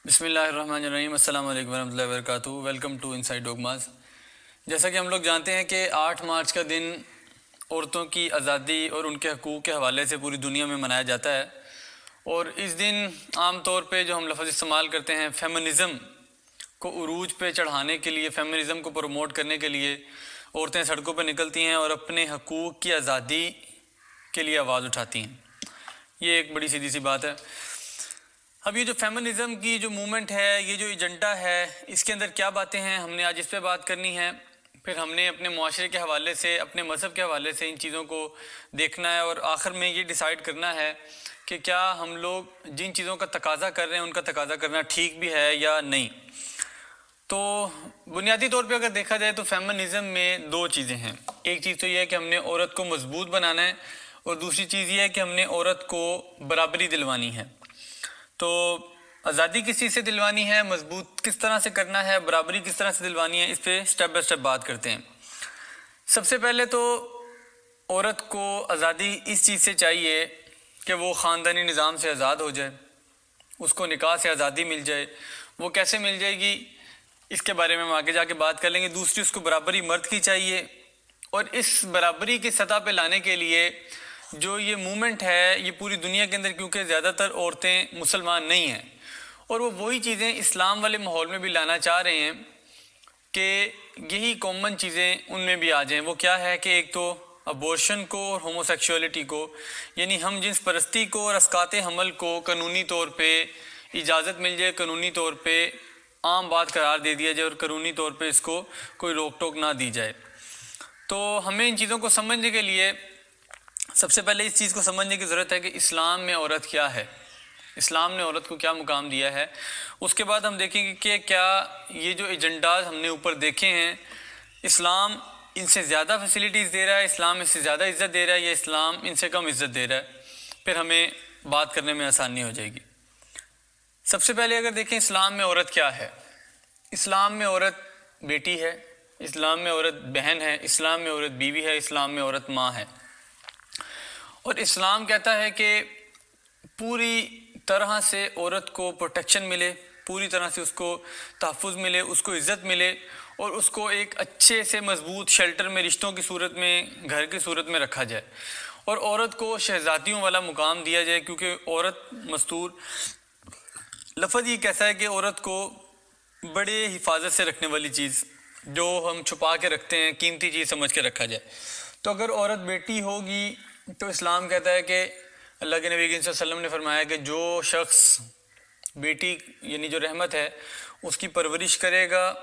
بسم اللہ الرحمن الرحیم۔ السلام علیکم ورحمۃ اللہ وبرکاتہ۔ Welcome to inside dogmas. جیسا کہ ہم لوگ جانتے ہیں کہ 8 مارچ کا دن عورتوں کی آزادی اور ان کے حقوق کے حوالے سے پوری دنیا میں منایا جاتا ہے، اور اس دن عام طور پہ جو ہم لفظ استعمال کرتے ہیں فیمنزم کو عروج پہ چڑھانے کے لیے، فیمنزم کو پروموٹ کرنے کے لیے عورتیں سڑکوں پہ نکلتی ہیں اور اپنے حقوق کی آزادی کے لیے آواز اٹھاتی ہیں۔ یہ ایک بڑی سیدھی سی بات ہے۔ اب یہ جو فیمنزم کی جو موومنٹ ہے، یہ جو ایجنڈا ہے، اس کے اندر کیا باتیں ہیں، ہم نے آج اس پہ بات کرنی ہے۔ پھر ہم نے اپنے معاشرے کے حوالے سے، اپنے مذہب کے حوالے سے ان چیزوں کو دیکھنا ہے، اور آخر میں یہ ڈیسائیڈ کرنا ہے کہ کیا ہم لوگ جن چیزوں کا تقاضا کر رہے ہیں ان کا تقاضا کرنا ٹھیک بھی ہے یا نہیں۔ تو بنیادی طور پہ اگر دیکھا جائے تو فیمنزم میں 2 چیزیں ہیں۔ ایک چیز تو یہ ہے کہ ہم نے عورت کو مضبوط بنانا ہے، اور دوسری چیز یہ ہے کہ ہم نے عورت کو برابری دلوانی ہے۔ تو آزادی کس چیز سے دلوانی ہے، مضبوط کس طرح سے کرنا ہے، برابری کس طرح سے دلوانی ہے، اس پہ سٹیپ بائی سٹیپ بات کرتے ہیں۔ سب سے پہلے تو عورت کو آزادی اس چیز سے چاہیے کہ وہ خاندانی نظام سے آزاد ہو جائے، اس کو نکاح سے آزادی مل جائے۔ وہ کیسے مل جائے گی اس کے بارے میں ہم آگے جا کے بات کر لیں گے۔ دوسری، اس کو برابری مرد کی چاہیے، اور اس برابری کی سطح پہ لانے کے لیے جو یہ موومنٹ ہے، یہ پوری دنیا کے اندر، کیونکہ زیادہ تر عورتیں مسلمان نہیں ہیں، اور وہ وہی چیزیں اسلام والے ماحول میں بھی لانا چاہ رہے ہیں کہ یہی کامن چیزیں ان میں بھی آ جائیں۔ وہ کیا ہے کہ ایک تو ابورشن کو اور ہومو سیکشولیٹی کو، یعنی ہم جنس پرستی کو اور اسقاط حمل کو قانونی طور پہ اجازت مل جائے، قانونی طور پہ عام بات قرار دے دیا جائے، اور قانونی طور پہ اس کو کوئی روک ٹوک نہ دی جائے۔ تو ہمیں ان چیزوں کو سمجھنے کے لیے سب سے پہلے اس چیز کو سمجھنے کی ضرورت ہے کہ اسلام میں عورت کیا ہے، اسلام نے عورت کو کیا مقام دیا ہے۔ اس کے بعد ہم دیکھیں گے کہ کیا یہ جو ایجنڈاز ہم نے اوپر دیکھے ہیں، اسلام ان سے زیادہ فیسلٹیز دے رہا ہے، اسلام اس سے زیادہ عزت دے رہا ہے، یا اسلام ان سے کم عزت دے رہا ہے۔ پھر ہمیں بات کرنے میں آسانی ہو جائے گی۔ سب سے پہلے اگر دیکھیں اسلام میں عورت کیا ہے، اسلام میں عورت بیٹی ہے، اسلام میں عورت بہن ہے، اسلام میں عورت بیوی ہے، اسلام میں عورت ماں ہے۔ اور اسلام کہتا ہے کہ پوری طرح سے عورت کو پروٹیکشن ملے، پوری طرح سے اس کو تحفظ ملے، اس کو عزت ملے، اور اس کو ایک اچھے سے مضبوط شیلٹر میں، رشتوں کی صورت میں، گھر کی صورت میں رکھا جائے، اور عورت کو شہزادیوں والا مقام دیا جائے، کیونکہ عورت مستور لفظ یہ کیسا ہے کہ عورت کو بڑے حفاظت سے رکھنے والی چیز، جو ہم چھپا کے رکھتے ہیں، قیمتی چیز سمجھ کے رکھا جائے۔ تو اگر عورت بیٹی ہوگی تو اسلام کہتا ہے کہ اللہ کے نبی صلی اللہ علیہ وسلم نے فرمایا کہ جو شخص بیٹی یعنی جو رحمت ہے اس کی پرورش کرے گا،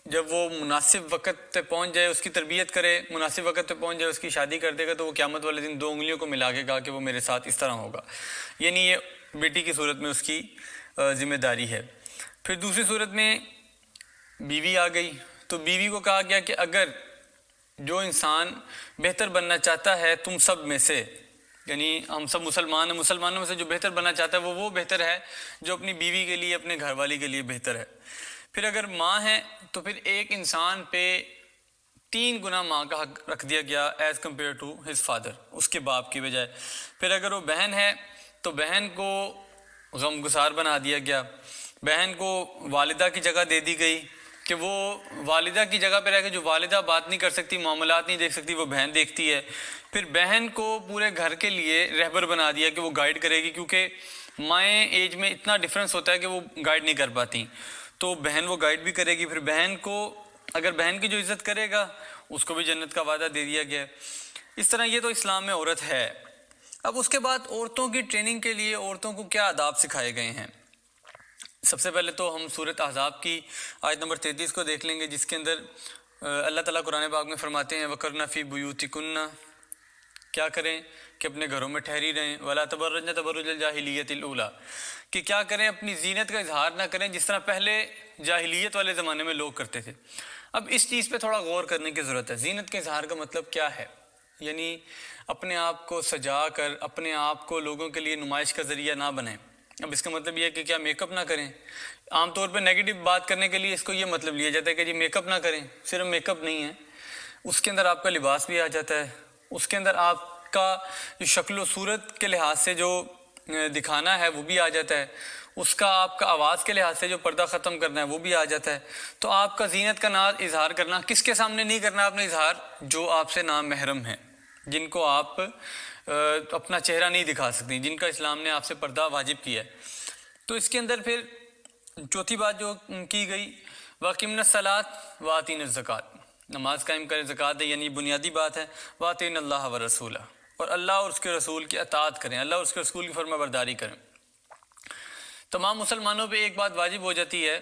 جب وہ مناسب وقت پہ پہنچ جائے، اس کی تربیت کرے، مناسب وقت پہ پہنچ جائے، اس کی شادی کر دے گا، تو وہ قیامت والے دن 2 انگلیوں کو ملا کے کہا کہ وہ میرے ساتھ اس طرح ہوگا، یعنی یہ بیٹی کی صورت میں اس کی ذمہ داری ہے۔ پھر دوسری صورت میں بیوی آ گئی، تو بیوی کو کہا گیا کہ اگر جو انسان بہتر بننا چاہتا ہے تم سب میں سے، یعنی ہم سب مسلمان ہیں، مسلمانوں میں سے جو بہتر بننا چاہتا ہے وہ بہتر ہے جو اپنی بیوی کے لیے، اپنے گھر والی کے لیے بہتر ہے۔ پھر اگر ماں ہے تو پھر ایک انسان پہ 3 گنا ماں کا حق رکھ دیا گیا as compare to his father, اس کے باپ کی بجائے۔ پھر اگر وہ بہن ہے تو بہن کو غم گسار بنا دیا گیا، بہن کو والدہ کی جگہ دے دی گئی کہ وہ والدہ کی جگہ پہ رہ کے، جو والدہ بات نہیں کر سکتی، معاملات نہیں دیکھ سکتی، وہ بہن دیکھتی ہے۔ پھر بہن کو پورے گھر کے لیے رہبر بنا دیا کہ وہ گائیڈ کرے گی، کیونکہ مائیں ایج میں اتنا ڈفرینس ہوتا ہے کہ وہ گائیڈ نہیں کر پاتی، تو بہن وہ گائیڈ بھی کرے گی۔ پھر بہن کو، اگر بہن کی جو عزت کرے گا اس کو بھی جنت کا وعدہ دے دیا گیا ہے۔ اس طرح یہ تو اسلام میں عورت ہے۔ اب اس کے بعد عورتوں کی ٹریننگ کے لیے عورتوں کو کیا آداب سکھائے گئے ہیں۔ سب سے پہلے تو ہم سورۃ احزاب کی آیت نمبر 33 کو دیکھ لیں گے، جس کے اندر اللہ تعالیٰ قرآن پاک میں فرماتے ہیں وَقَرْنَ فِي بُيُوتِكُنَّ، کیا کریں کہ اپنے گھروں میں ٹھہری رہیں، وَلَا تَبَرَّجْنَ تَبَرُّجَ الْجَاهِلِيَّةِ الْأُولَىٰ، کہ کیا کریں اپنی زینت کا اظہار نہ کریں جس طرح پہلے جاہلیت والے زمانے میں لوگ کرتے تھے۔ اب اس چیز پہ تھوڑا غور کرنے کی ضرورت ہے۔ زینت کے اظہار کا مطلب کیا ہے؟ یعنی اپنے آپ کو سجا کر اپنے آپ کو لوگوں کے لیے نمائش کا ذریعہ نہ بنیں۔ اب اس کا مطلب یہ ہے کہ کیا میک اپ نہ کریں؟ عام طور پہ نیگیٹو بات کرنے کے لیے اس کو یہ مطلب لیا جاتا ہے کہ جی میک اپ نہ کریں۔ صرف میک اپ نہیں ہے، اس کے اندر آپ کا لباس بھی آ جاتا ہے، اس کے اندر آپ کا جو شکل و صورت کے لحاظ سے جو دکھانا ہے وہ بھی آ جاتا ہے، اس کا آپ کا آواز کے لحاظ سے جو پردہ ختم کرنا ہے وہ بھی آ جاتا ہے۔ تو آپ کا زینت کا ناز اظہار کرنا کس کے سامنے نہیں کرنا آپ نے اظہار؟ جو آپ سے نامحرم ہیں، جن کو آپ اپنا چہرہ نہیں دکھا سکتی، جن کا اسلام نے آپ سے پردہ واجب کیا ہے۔ تو اس کے اندر پھر چوتھی بات جو کی گئی، وَأَقِمْنَا الصَّلَاةَ وَآتِينَا الزَّكَاةَ، نماز قائم کریں، زکوٰۃ دیں، یعنی بنیادی بات ہے۔ وَأَطِيعْنَا اللَّهَ وَرَسُولَهُ، اور اللہ اور اس کے رسول کی اطاعت کریں، اللہ اور اس کے رسول کی فرما برداری کریں۔ تمام مسلمانوں پہ ایک بات واجب ہو جاتی ہے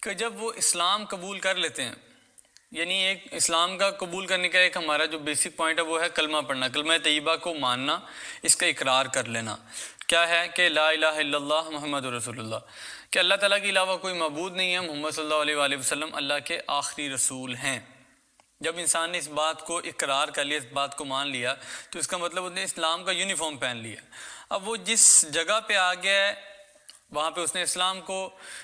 کہ جب وہ اسلام قبول کر لیتے ہیں، یعنی ایک اسلام کا قبول کرنے کا ایک ہمارا جو بیسک پوائنٹ ہے وہ ہے کلمہ پڑھنا، کلمہ طیبہ کو ماننا، اس کا اقرار کر لینا۔ کیا ہے کہ لا الہ الا اللہ محمد رسول اللہ، کہ اللہ تعالیٰ کے علاوہ کوئی معبود نہیں ہے، محمد صلی اللہ علیہ وآلہ وسلم اللہ کے آخری رسول ہیں۔ جب انسان نے اس بات کو اقرار کر لیا، اس بات کو مان لیا، تو اس کا مطلب اس نے اسلام کا یونیفارم پہن لیا۔ اب وہ جس جگہ پہ آ گیا ہے وہاں پہ اس نے اسلام کو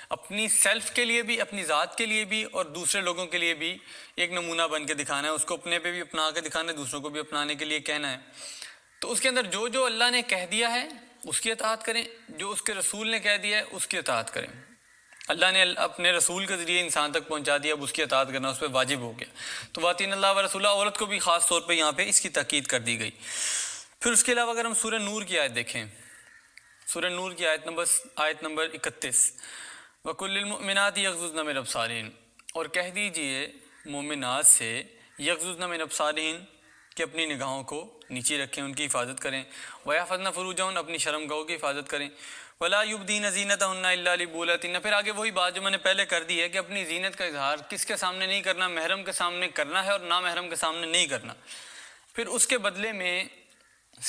اپنی سیلف کے لیے بھی، اپنی ذات کے لیے بھی اور دوسرے لوگوں کے لیے بھی ایک نمونہ بن کے دکھانا ہے، اس کو اپنے پہ بھی اپنا کے دکھانا ہے، دوسروں کو بھی اپنانے کے لیے کہنا ہے۔ تو اس کے اندر جو جو اللہ نے کہہ دیا ہے اس کی اطاعت کریں، جو اس کے رسول نے کہہ دیا ہے اس کی اطاعت کریں۔ اللہ نے اپنے رسول کے ذریعے انسان تک پہنچا دیا، اب اس کی اطاعت کرنا اس پہ واجب ہو گیا۔ تو وَأَطِيعْنَا اللَّهَ وَرَسُولَهُ، عورت کو بھی خاص طور پہ یہاں پہ اس کی تاکید کر دی گئی۔ پھر اس کے علاوہ اگر ہم سورہ نور کی آیت دیکھیں، سورہ نور کی آیت نمبر 31، وَقُلْ لِلْمُؤْمِنَاتِ يَغْضُضْنَ مِنْ أَبْصَارِهِنَّ، اور کہہ دیجئے مومنات سے یغضضن من ابصارہن، کہ اپنی نگاہوں کو نیچے رکھیں، ان کی حفاظت کریں، وَيَحْفَظْنَ فُرُوجَهُنَّ، اپنی شرمگاہوں کی حفاظت کریں، وَلَا يُبْدِينَ زِينَتَهُنَّ إِلَّا لِبُولَتِهِنَّ، پھر آگے وہی بات جو میں نے پہلے کر دی ہے کہ اپنی زینت کا اظہار کس کے سامنے نہیں کرنا، محرم کے سامنے کرنا ہے اور نامحرم کے سامنے نہیں کرنا۔ پھر اس کے بدلے میں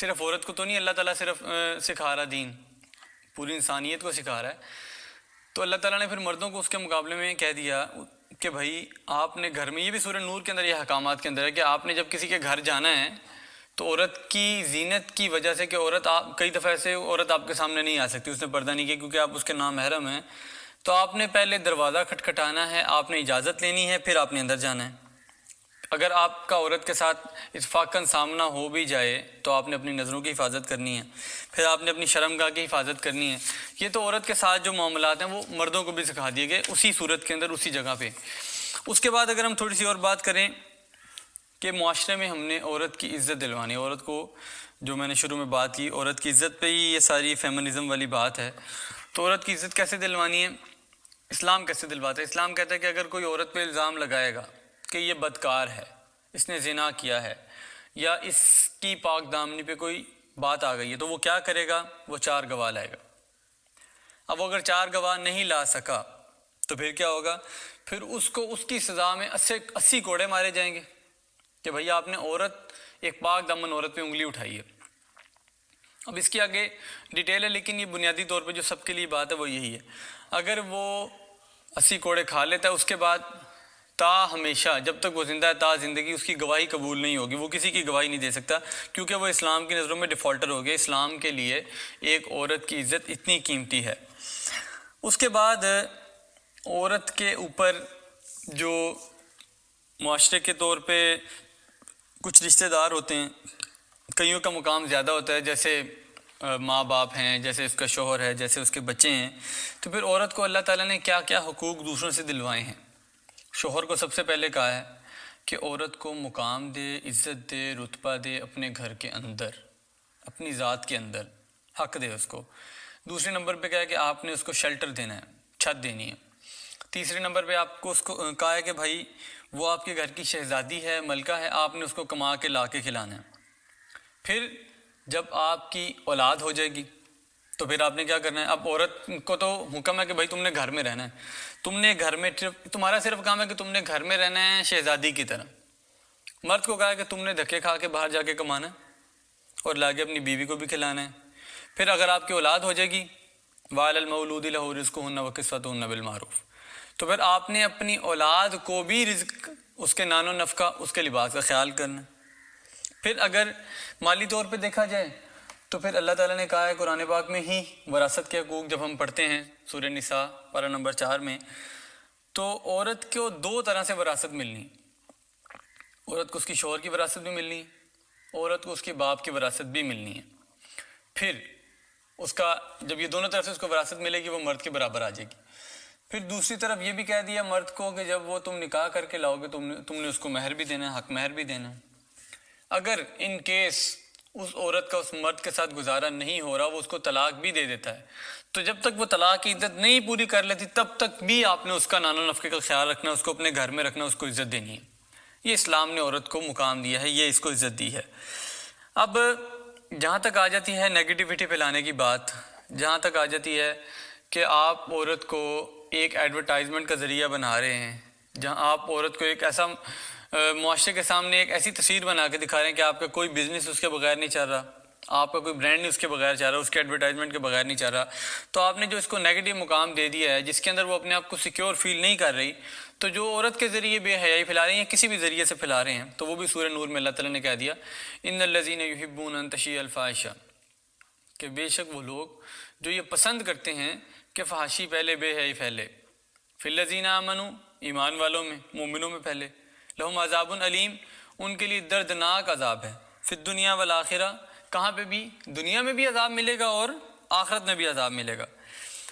صرف عورت کو تو نہیں اللہ تعالیٰ صرف سکھا رہا، دین پوری انسانیت کو سکھا رہا ہے، تو اللہ تعالیٰ نے پھر مردوں کو اس کے مقابلے میں کہہ دیا کہ بھائی آپ نے گھر میں، یہ بھی سورہ نور کے اندر یہ احکامات کے اندر ہے کہ آپ نے جب کسی کے گھر جانا ہے تو عورت کی زینت کی وجہ سے، کہ عورت کئی دفعہ ایسے عورت آپ کے سامنے نہیں آ سکتی، اس نے پردہ نہیں کیا کیونکہ آپ اس کے نامحرم ہیں، تو آپ نے پہلے دروازہ کھٹکھٹانا ہے، آپ نے اجازت لینی ہے، پھر آپ نے اندر جانا ہے۔ اگر آپ کا عورت کے ساتھ اتفاقاً سامنا ہو بھی جائے تو آپ نے اپنی نظروں کی حفاظت کرنی ہے، پھر آپ نے اپنی شرمگاہ کی حفاظت کرنی ہے۔ یہ تو عورت کے ساتھ جو معاملات ہیں وہ مردوں کو بھی سکھا دیے گئے اسی صورت کے اندر، اسی جگہ پہ۔ اس کے بعد اگر ہم تھوڑی سی اور بات کریں کہ معاشرے میں ہم نے عورت کی عزت دلوانی، عورت کو، جو میں نے شروع میں بات کی، عورت کی عزت پہ ہی یہ ساری فیمنزم والی بات ہے، تو عورت کی عزت کیسے دلوانی ہے؟ اسلام کیسے دلواتا ہے؟ اسلام کہتا ہے کہ اگر کوئی عورت پہ الزام لگائے گا کہ یہ بدکار ہے، اس نے زنا کیا ہے، یا اس کی پاک دامنی پہ کوئی بات آ گئی ہے، تو وہ کیا کرے گا؟ وہ 4 گواہ لائے گا۔ اب وہ اگر 4 گواہ نہیں لا سکا تو پھر کیا ہوگا؟ پھر اس کو اس کی سزا میں 80 کوڑے مارے جائیں گے کہ بھئی آپ نے عورت، ایک پاک دامن عورت پہ انگلی اٹھائی ہے۔ اب اس کی آگے ڈیٹیل ہے، لیکن یہ بنیادی طور پہ جو سب کے لیے بات ہے وہ یہی ہے، اگر وہ 80 کوڑے کھا لیتا ہے، اس کے بعد تا ہمیشہ، جب تک وہ زندہ ہے، تا زندگی اس کی گواہی قبول نہیں ہوگی، وہ کسی کی گواہی نہیں دے سکتا، کیونکہ وہ اسلام کی نظروں میں ڈیفالٹر ہو گیا۔ اسلام کے لیے ایک عورت کی عزت اتنی قیمتی ہے۔ اس کے بعد عورت کے اوپر جو معاشرے کے طور پہ کچھ رشتہ دار ہوتے ہیں، کئیوں کا مقام زیادہ ہوتا ہے، جیسے ماں باپ ہیں، جیسے اس کا شوہر ہے، جیسے اس کے بچے ہیں، تو پھر عورت کو اللہ تعالیٰ نے کیا کیا حقوق دوسروں سے دلوائے ہیں۔ شوہر کو سب سے پہلے کہا ہے کہ عورت کو مقام دے، عزت دے، رتبہ دے اپنے گھر کے اندر، اپنی ذات کے اندر حق دے اس کو۔ دوسرے نمبر پہ کہا ہے کہ آپ نے اس کو شیلٹر دینا ہے، چھت دینی ہے۔ تیسرے نمبر پہ آپ کو اس کو کہا ہے کہ بھائی وہ آپ کے گھر کی شہزادی ہے، ملکہ ہے، آپ نے اس کو کما کے لا کے کھلانا ہے۔ پھر جب آپ کی اولاد ہو جائے گی تو پھر آپ نے کیا کرنا ہے؟ اب عورت کو تو حکم ہے کہ بھائی تم نے گھر میں رہنا ہے، تم نے گھر میں، تمہارا صرف کام ہے کہ تم نے گھر میں رہنا ہے شہزادی کی طرح۔ مرد کو کہا ہے کہ تم نے دھکے کھا کے باہر جا کے کمانا ہے اور لاگے اپنی بیوی کو بھی کھلانا ہے۔ پھر اگر آپ کی اولاد ہو جائے گی، وَعَلَى الْمَوْلُودِ لَهُ رِزْقُهُنَّ وَكِسْوَتُهُنَّ بِالْمَعْرُوفِ، تو پھر آپ نے اپنی اولاد کو بھی رزق، اس کے نان و نفقہ، اس کے لباس کا خیال کرنا ہے۔ پھر اگر مالی طور پہ دیکھا جائے تو پھر اللہ تعالیٰ نے کہا ہے قرآن پاک میں ہی، وراثت کے حقوق جب ہم پڑھتے ہیں سورہ نساء پارہ نمبر 4 میں، تو عورت کو 2 طرح سے وراثت ملنی ہے۔ عورت کو اس کی شوہر کی وراثت بھی ملنی ہے، عورت کو اس کے باپ کی وراثت بھی ملنی ہے۔ پھر اس کا جب یہ دونوں طرف سے اس کو وراثت ملے گی وہ مرد کے برابر آ جائے گی۔ پھر دوسری طرف یہ بھی کہہ دیا مرد کو کہ جب وہ تم نکاح کر کے لاؤ گے تم نے اس کو مہر بھی دینا ہے، حق مہر بھی دینا ہے۔ اگر ان کیس اس عورت کا اس مرد کے ساتھ گزارا نہیں ہو رہا، وہ اس کو طلاق بھی دے دیتا ہے، تو جب تک وہ طلاق کی عدت نہیں پوری کر لیتی تب تک بھی آپ نے اس کا نان و نفقے کا خیال رکھنا، اس کو اپنے گھر میں رکھنا، اس کو عزت دینی ہے۔ یہ اسلام نے عورت کو مقام دیا ہے، یہ اس کو عزت دی ہے۔ اب جہاں تک آ جاتی ہے نیگیٹیوٹی پھیلانے کی بات، جہاں تک آ جاتی ہے کہ آپ عورت کو ایک ایڈورٹائزمنٹ کا ذریعہ بنا رہے ہیں، جہاں آپ عورت کو ایک ایسا معاشرے کے سامنے ایک ایسی تصویر بنا کے دکھا رہے ہیں کہ آپ کا کوئی بزنس اس کے بغیر نہیں چل رہا، آپ کا کوئی برانڈ نہیں اس کے بغیر چل رہا، اس کے ایڈورٹائزمنٹ کے بغیر نہیں چل رہا، تو آپ نے جو اس کو نیگیٹو مقام دے دیا ہے جس کے اندر وہ اپنے آپ کو سیکیور فیل نہیں کر رہی، تو جو عورت کے ذریعے بے حیائی پھیلا رہے ہیں یا کسی بھی ذریعے سے پھیلا رہے ہیں، تو وہ بھی سورہ نور میں اللہ تعالیٰ نے کہہ دیا ان الذین یحبون ان تشیع الفاحشہ، کہ بے شک وہ لوگ جو یہ پسند کرتے ہیں کہ فحاشی پہلے، بے حیائی پھیلے، فی الذین آمنوا، ایمان والوں میں، مومنوں میں پہلے، لہم عذاب علیم، ان کے لیے دردناک عذاب ہے، فی الدنیا والآخرہ، کہاں پہ بھی، دنیا میں بھی عذاب ملے گا اور آخرت میں بھی عذاب ملے گا۔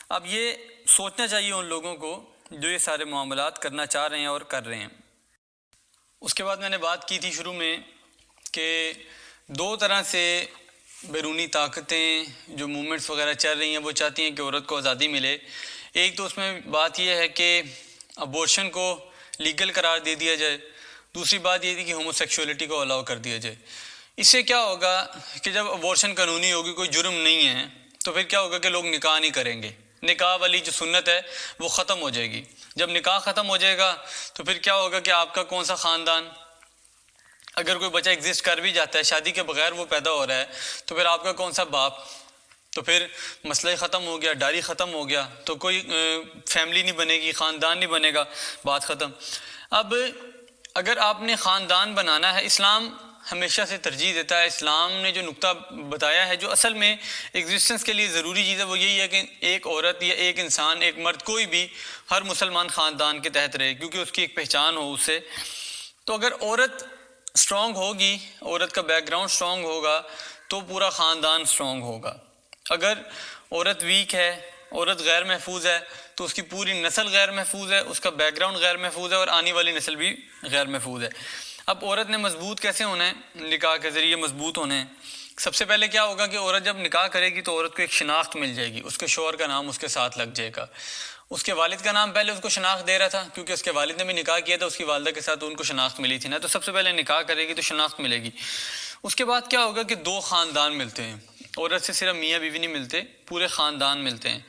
اب یہ سوچنا چاہیے ان لوگوں کو جو یہ سارے معاملات کرنا چاہ رہے ہیں اور کر رہے ہیں۔ اس کے بعد میں نے بات کی تھی شروع میں کہ دو طرح سے بیرونی طاقتیں جو موومنٹس وغیرہ چل رہی ہیں وہ چاہتی ہیں کہ عورت کو آزادی ملے۔ ایک تو اس میں بات یہ ہے کہ ابورشن کو لیگل قرار دے دیا جائے، دوسری بات یہ تھی کہ ہومو سیکشولیٹی کو الاؤ کر دیا جائے۔ اس سے کیا ہوگا کہ جب ابورشن قانونی ہوگی، کوئی جرم نہیں ہے، تو پھر کیا ہوگا کہ لوگ نکاح نہیں کریں گے، نکاح والی جو سنت ہے وہ ختم ہو جائے گی۔ جب نکاح ختم ہو جائے گا تو پھر کیا ہوگا کہ آپ کا کون سا خاندان، اگر کوئی بچہ ایگزسٹ کر بھی جاتا ہے، شادی کے بغیر وہ پیدا ہو رہا ہے، تو پھر آپ کا کون سا باپ، تو پھر مسئلہ ختم ہو گیا، ڈاری ختم ہو گیا، تو کوئی فیملی نہیں بنے گی، خاندان نہیں بنے گا، بات ختم۔ اب اگر آپ نے خاندان بنانا ہے، اسلام ہمیشہ سے ترجیح دیتا ہے، اسلام نے جو نقطہ بتایا ہے جو اصل میں ایگزسٹنس کے لیے ضروری چیز ہے وہ یہی ہے کہ ایک عورت یا ایک انسان، ایک مرد، کوئی بھی ہر مسلمان خاندان کے تحت رہے، کیونکہ اس کی ایک پہچان ہو اس سے۔ تو اگر عورت اسٹرانگ ہوگی، عورت کا بیک گراؤنڈ اسٹرانگ ہوگا تو پورا خاندان اسٹرانگ ہوگا۔ اگر عورت ویک ہے، عورت غیر محفوظ ہے، تو اس کی پوری نسل غیر محفوظ ہے، اس کا بیک گراؤنڈ غیر محفوظ ہے اور آنے والی نسل بھی غیر محفوظ ہے۔ اب عورت نے مضبوط کیسے ہونا ہے؟ نکاح کے ذریعے مضبوط ہونا ہے۔ سب سے پہلے کیا ہوگا کہ عورت جب نکاح کرے گی تو عورت کو ایک شناخت مل جائے گی، اس کے شوہر کا نام اس کے ساتھ لگ جائے گا۔ اس کے والد کا نام پہلے اس کو شناخت دے رہا تھا، کیونکہ اس کے والد نے بھی نکاح کیا تھا، اس کی والدہ کے ساتھ ان کو شناخت ملی تھی نا، تو سب سے پہلے نکاح کرے گی تو شناخت ملے گی۔ اس کے بعد کیا ہوگا کہ دو خاندان ملتے ہیں، عورت سے صرف میاں بیوی نہیں ملتے، پورے خاندان ملتے ہیں۔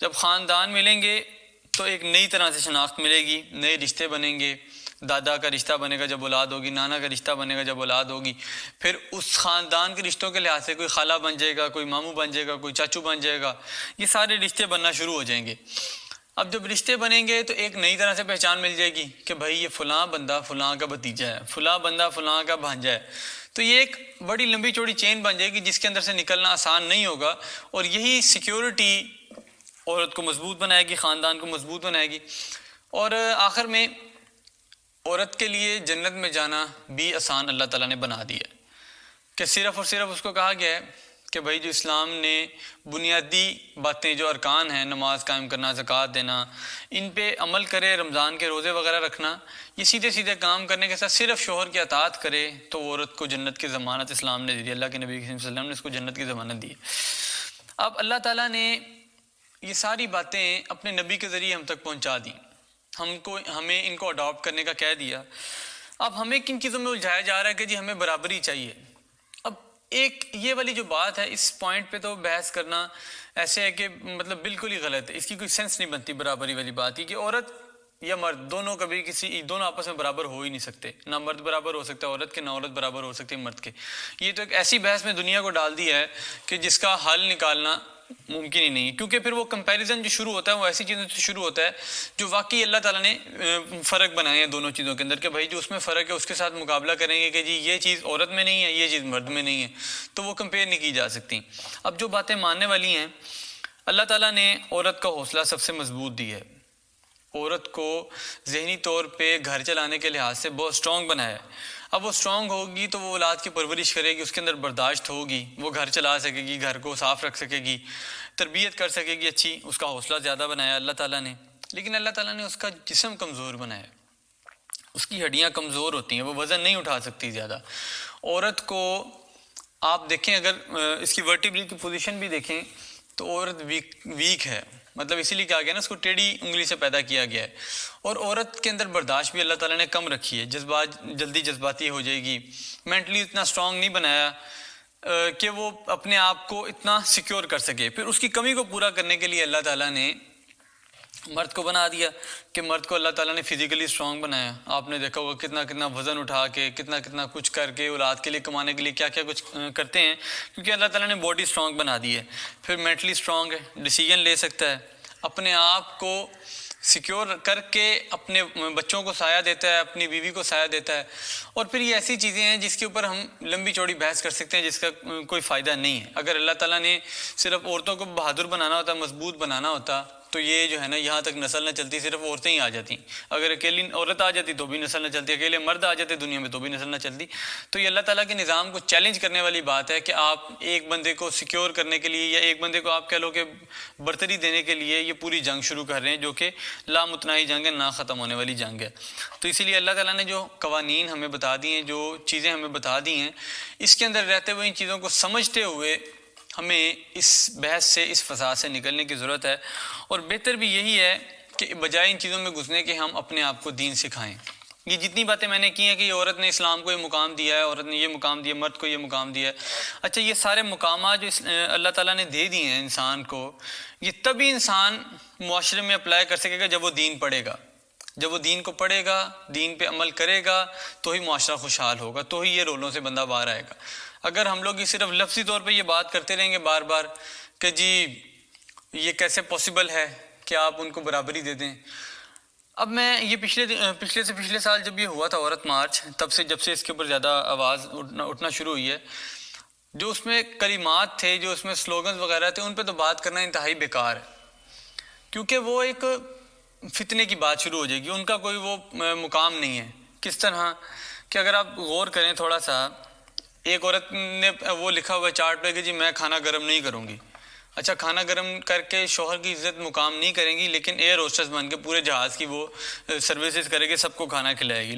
جب خاندان ملیں گے تو ایک نئی طرح سے شناخت ملے گی، نئے رشتے بنیں گے، دادا کا رشتہ بنے گا جب اولاد ہوگی، نانا کا رشتہ بنے گا جب اولاد ہوگی، پھر اس خاندان کے رشتوں کے لحاظ سے کوئی خالہ بن جائے گا، کوئی ماموں بن جائے گا، کوئی چاچو بن جائے گا، یہ سارے رشتے بننا شروع ہو جائیں گے۔ اب جب رشتے بنیں گے تو ایک نئی طرح سے پہچان مل جائے گی کہ بھائی یہ فلاں بندہ فلاں کا بھتیجا ہے، فلاں بندہ فلاں کا بھانجا ہے، تو یہ ایک بڑی لمبی چوڑی چین بن جائے گی جس کے اندر سے نکلنا آسان نہیں ہوگا، اور یہی سیکیورٹی عورت کو مضبوط بنائے گی، خاندان کو مضبوط بنائے گی۔ اور آخر میں عورت کے لیے جنت میں جانا بھی آسان اللہ تعالیٰ نے بنا دیا ہے، کہ صرف اور صرف اس کو کہا گیا ہے کہ بھائی جو اسلام نے بنیادی باتیں جو ارکان ہیں، نماز قائم کرنا، زکوٰۃ دینا، ان پہ عمل کرے، رمضان کے روزے وغیرہ رکھنا، یہ سیدھے سیدھے کام کرنے کے ساتھ صرف شوہر کی اطاعت کرے تو عورت کو جنت کی ضمانت اسلام نے دی دی، اللہ کے نبی صلی اللہ علیہ وسلم نے اس کو جنت کی ضمانت دی۔ اب اللہ تعالیٰ نے یہ ساری باتیں اپنے نبی کے ذریعے ہم تک پہنچا دیں، ہمیں ان کو اڈاپٹ کرنے کا کہہ دیا۔ اب ہمیں کن چیزوں میں الجھایا جا رہا ہے کہ جی ہمیں برابری چاہیے۔ اب ایک یہ والی جو بات ہے، اس پوائنٹ پہ تو بحث کرنا ایسے ہے کہ مطلب بالکل ہی غلط ہے، اس کی کوئی سینس نہیں بنتی برابری والی بات کی، کہ عورت یا مرد دونوں کبھی دونوں آپس میں برابر ہو ہی نہیں سکتے، نہ مرد برابر ہو سکتا ہے عورت کے، نہ عورت برابر ہو سکتی ہے مرد کے۔ یہ تو ایک ایسی بحث میں دنیا کو ڈال دی ہے کہ جس کا حل نکالنا ممکن ہی نہیں، کیونکہ پھر وہ کمپیریزن جو شروع ہوتا ہے وہ ایسی چیزوں سے شروع ہوتا ہے جو واقعی اللہ تعالیٰ نے فرق بنائے ہیں دونوں چیزوں کے اندر، کہ بھائی جو اس میں فرق ہے اس کے ساتھ مقابلہ کریں گے کہ جی یہ چیز عورت میں نہیں ہے، یہ چیز مرد میں نہیں ہے، تو وہ کمپیئر نہیں کی جا سکتی۔ اب جو باتیں ماننے والی ہیں، اللہ تعالیٰ نے عورت کا حوصلہ سب سے مضبوط دی ہے، عورت کو ذہنی طور پہ گھر چلانے کے لحاظ سے بہت اسٹرانگ بنایا ہے۔ اب وہ اسٹرانگ ہوگی تو وہ اولاد کی پرورش کرے گی، اس کے اندر برداشت ہوگی، وہ گھر چلا سکے گی، گھر کو صاف رکھ سکے گی، تربیت کر سکے گی اچھی، اس کا حوصلہ زیادہ بنایا اللہ تعالیٰ نے۔ لیکن اللہ تعالیٰ نے اس کا جسم کمزور بنایا، اس کی ہڈیاں کمزور ہوتی ہیں، وہ وزن نہیں اٹھا سکتی زیادہ۔ عورت کو آپ دیکھیں، اگر اس کی ورٹیبری کی پوزیشن بھی دیکھیں تو عورت ویک ہے، مطلب اسی لیے کہا گیا نا اس کو ٹیڑھی انگلی سے پیدا کیا گیا ہے۔ اور عورت کے اندر برداشت بھی اللہ تعالیٰ نے کم رکھی ہے، جلدی جذباتی ہو جائے گی، مینٹلی اتنا اسٹرانگ نہیں بنایا کہ وہ اپنے آپ کو اتنا سیکیور کر سکے۔ پھر اس کی کمی کو پورا کرنے کے لیے اللہ تعالیٰ نے مرد کو بنا دیا کہ مرد کو اللہ تعالیٰ نے فزیکلی اسٹرانگ بنایا۔ آپ نے دیکھا ہوگا کتنا وزن اٹھا کے، کتنا کچھ کر کے، اولاد کے لیے کمانے کے لیے کیا کچھ کرتے ہیں، کیونکہ اللہ تعالیٰ نے باڈی اسٹرانگ بنا دی ہے۔ پھر مینٹلی اسٹرانگ ہے، ڈیسیجن لے سکتا ہے، اپنے آپ کو سیکیور کر کے اپنے بچوں کو سایہ دیتا ہے، اپنی بیوی کو سایہ دیتا ہے۔ اور پھر یہ ایسی چیزیں ہیں جس کے اوپر ہم لمبی چوڑی بحث کر سکتے ہیں، جس کا کوئی فائدہ نہیں ہے۔ اگر اللہ تعالیٰ نے صرف عورتوں کو بہادر بنانا ہوتا، مضبوط بنانا ہوتا، تو یہ جو ہے نا یہاں تک نسل نہ چلتی، صرف عورتیں ہی آ جاتی۔ اگر اکیلی عورت آ جاتی تو بھی نسل نہ چلتی، اکیلے مرد آ جاتے دنیا میں تو بھی نسل نہ چلتی۔ تو یہ اللہ تعالیٰ کے نظام کو چیلنج کرنے والی بات ہے کہ آپ ایک بندے کو سیکیور کرنے کے لیے، یا ایک بندے کو آپ کہہ لو کہ برتری دینے کے لیے یہ پوری جنگ شروع کر رہے ہیں، جو کہ لامتناہی جنگ ہے، نہ ختم ہونے والی جنگ ہے۔ تو اسی لیے اللہ تعالیٰ نے جو قوانین ہمیں بتا دی ہیں، جو چیزیں ہمیں بتا دی ہیں، اس کے اندر رہتے ہوئے ان چیزوں کو سمجھتے ہوئے ہمیں اس بحث سے، اس فساد سے نکلنے کی ضرورت ہے۔ اور بہتر بھی یہی ہے کہ بجائے ان چیزوں میں گھسنے کے ہم اپنے آپ کو دین سکھائیں۔ یہ جتنی باتیں میں نے کی ہیں کہ یہ عورت نے اسلام کو یہ مقام دیا ہے، عورت نے یہ مقام دیا، مرد کو یہ مقام دیا ہے، اچھا یہ سارے مقامات جو اللہ تعالیٰ نے دے دیے ہیں انسان کو، یہ تبھی انسان معاشرے میں اپلائی کر سکے گا جب وہ دین پڑھے گا۔ جب وہ دین کو پڑھے گا، دین پہ عمل کرے گا، تو ہی معاشرہ خوشحال ہوگا، تو ہی یہ رولوں سے بندہ باہر آئے گا۔ اگر ہم لوگ یہ صرف لفظی طور پہ یہ بات کرتے رہیں گے بار بار کہ جی یہ کیسے پاسبل ہے کہ آپ ان کو برابری دے دیں۔ اب میں یہ پچھلے سال جب یہ ہوا تھا عورت مارچ، جب سے اس کے اوپر زیادہ آواز اٹھنا شروع ہوئی ہے، جو اس میں کلمات تھے، جو اس میں سلوگنز وغیرہ تھے، ان پہ تو بات کرنا انتہائی بیکار ہے، کیونکہ وہ ایک فتنے کی بات شروع ہو جائے گی، ان کا کوئی وہ مقام نہیں ہے۔ کس طرح کہ اگر آپ غور کریں تھوڑا سا، ایک عورت نے وہ لکھا ہوا ہے چارٹ پہ کہ جی میں کھانا گرم نہیں کروں گی۔ اچھا کھانا گرم کر کے شوہر کی عزت مقام نہیں کریں گی، لیکن ایئر ہوسٹس بن کے پورے جہاز کی وہ سروسز کرے گی، سب کو کھانا کھلائے گی۔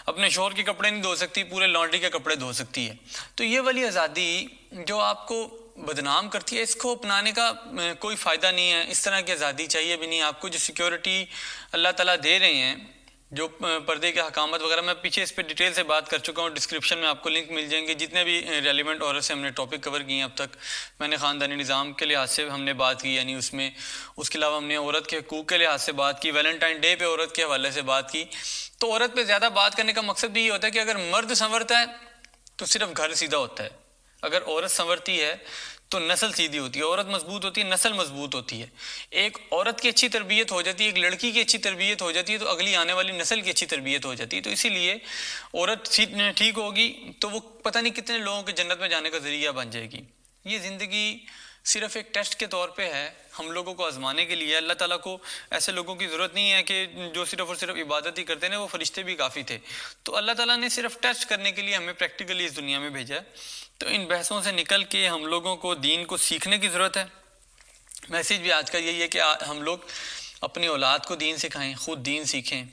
اپنے شوہر کے کپڑے نہیں دھو سکتی، پورے لانڈری کے کپڑے دھو سکتی ہے۔ تو یہ والی آزادی جو آپ کو بدنام کرتی ہے، اس کو اپنانے کا کوئی فائدہ نہیں ہے۔ اس طرح کی آزادی چاہیے بھی نہیں آپ کو۔ جو سیکیورٹی اللہ تعالیٰ دے رہے ہیں، جو پردے کے احکامات وغیرہ، میں پیچھے اس پہ ڈیٹیل سے بات کر چکا ہوں، ڈسکرپشن میں آپ کو لنک مل جائیں گے۔ جتنے بھی ریلیونٹ عورت سے ہم نے ٹاپک کور کیے ہیں اب تک، میں نے خاندانی نظام کے لحاظ سے ہم نے بات کی، یعنی اس میں، اس کے علاوہ ہم نے عورت کے حقوق کے لحاظ سے بات کی، ویلنٹائن ڈے پہ عورت کے حوالے سے بات کی۔ تو عورت پہ زیادہ بات کرنے کا مقصد بھی یہ ہوتا ہے کہ اگر مرد سنورتا ہے تو صرف گھر سیدھا ہوتا ہے، اگر عورت سنورتی ہے تو نسل سیدھی ہوتی ہے، عورت مضبوط ہوتی ہے، نسل مضبوط ہوتی ہے۔ ایک عورت کی اچھی تربیت ہو جاتی ہے، ایک لڑکی کی اچھی تربیت ہو جاتی ہے، تو اگلی آنے والی نسل کی اچھی تربیت ہو جاتی ہے۔ تو اسی لیے عورت ٹھیک ہوگی تو وہ پتہ نہیں کتنے لوگوں کے جنت میں جانے کا ذریعہ بن جائے گی۔ یہ زندگی صرف ایک ٹیسٹ کے طور پہ ہے، ہم لوگوں کو آزمانے کے لیے۔ اللہ تعالیٰ کو ایسے لوگوں کی ضرورت نہیں ہے کہ جو صرف اور صرف عبادت ہی کرتے ہیں، وہ فرشتے بھی کافی تھے۔ تو اللہ تعالیٰ نے صرف ٹیسٹ کرنے کے لیے ہمیں پریکٹیکلی اس دنیا میں بھیجا ہے۔ تو ان بحثوں سے نکل کے ہم لوگوں کو دین کو سیکھنے کی ضرورت ہے۔ میسیج بھی آج کا یہی ہے کہ ہم لوگ اپنی اولاد کو دین سکھائیں، خود دین سیکھیں۔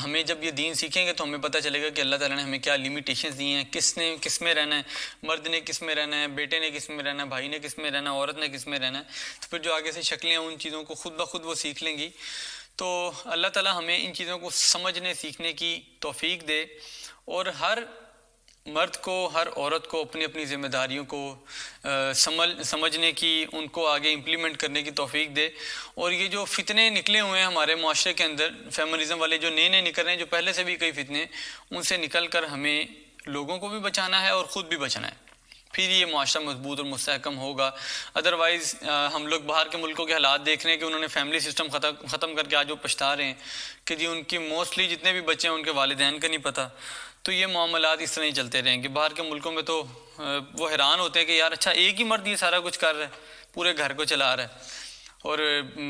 ہمیں جب یہ دین سیکھیں گے تو ہمیں پتہ چلے گا کہ اللہ تعالیٰ نے ہمیں کیا لیمیٹیشنز دی ہیں، کس میں رہنا ہے، مرد نے کس میں رہنا ہے، بیٹے نے کس میں رہنا ہے، بھائی نے کس میں رہنا ہے، عورت نے کس میں رہنا ہے۔ تو پھر جو آگے سے شکلیں ہیں ان چیزوں کو خود بخود وہ سیکھ لیں گی۔ تو اللہ تعالیٰ ہمیں ان چیزوں کو سمجھنے سیکھنے کی توفیق دے، اور ہر مرد کو، ہر عورت کو اپنی اپنی ذمہ داریوں کو سمجھنے کی، ان کو آگے امپلیمنٹ کرنے کی توفیق دے۔ اور یہ جو فتنے نکلے ہوئے ہیں ہمارے معاشرے کے اندر، فیمنزم والے جو نئے نکل رہے ہیں، جو پہلے سے بھی کئی فتنے، ان سے نکل کر ہمیں لوگوں کو بھی بچانا ہے اور خود بھی بچنا ہے، پھر یہ معاشرہ مضبوط اور مستحکم ہوگا۔ ادروائز ہم لوگ باہر کے ملکوں کے حالات دیکھ رہے ہیں کہ انہوں نے فیملی سسٹم ختم کر کے آج وہ پچھتا رہے ہیں کہ جی ان کی موسٹلی جتنے بھی بچے ہیں ان کے والدین کا نہیں پتہ۔ تو یہ معاملات اس طرح ہی چلتے رہیں گے۔ باہر کے ملکوں میں تو وہ حیران ہوتے ہیں کہ یار اچھا ایک ہی مرد یہ سارا کچھ کر رہا ہے، پورے گھر کو چلا رہا ہے، اور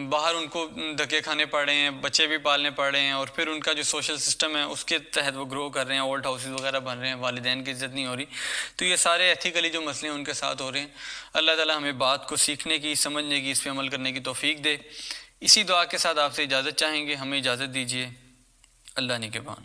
باہر ان کو دھکے کھانے پڑ رہے ہیں، بچے بھی پالنے پڑ رہے ہیں، اور پھر ان کا جو سوشل سسٹم ہے اس کے تحت وہ گرو کر رہے ہیں، اولڈ ہاؤسز وغیرہ بن رہے ہیں، والدین کی عزت نہیں ہو رہی. تو یہ سارے ایتھیکلی جو مسئلے ہیں ان کے ساتھ ہو رہے ہیں. اللہ تعالیٰ ہمیں بات کو سیکھنے کی، سمجھنے کی، اس پہ عمل کرنے کی توفیق دے. اسی دعا کے ساتھ آپ سے اجازت چاہیں گے. ہمیں اجازت دیجیے. اللہ نگہبان.